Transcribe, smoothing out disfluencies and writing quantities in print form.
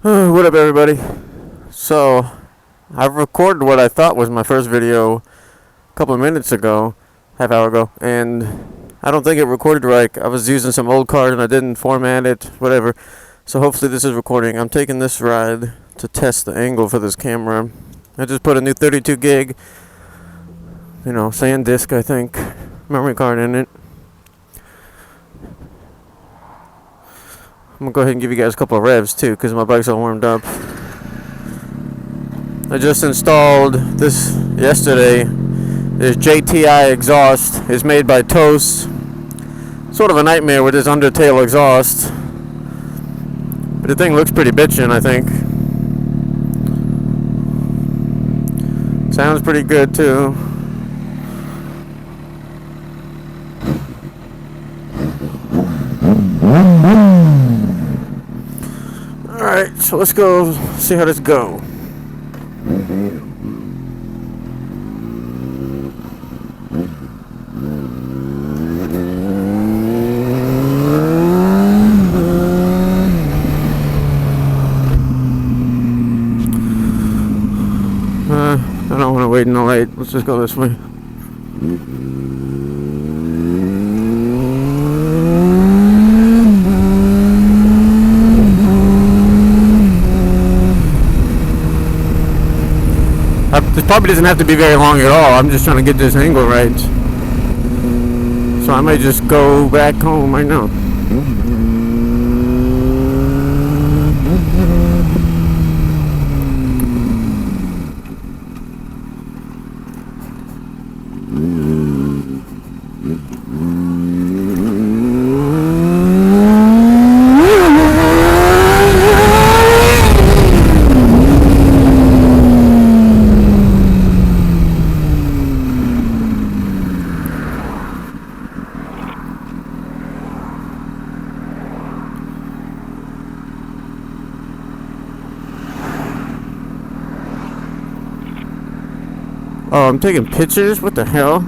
What up, everybody? So, I've recorded what I thought was my first video a couple of minutes ago, half hour ago, and I don't think it recorded right. I was using some old card and I didn't format it, whatever. So hopefully this is recording. I'm taking this ride to test the angle for this camera. I just put a new 32 gig, SanDisk, I think, memory card in it. I'm gonna go ahead and give you guys a couple of revs too, because my bike's all warmed up. I just installed this yesterday. This JTI exhaust is made by TOCE. Sort of a nightmare with this undertail exhaust, but the thing looks pretty bitchin', I think. Sounds pretty good too. Alright, so let's go see how this go. I don't want to wait in the light. Let's just go this way. This probably doesn't have to be very long at all. I'm just trying to get this angle right. So I might just go back home right now. Oh, I'm taking pictures? What the hell?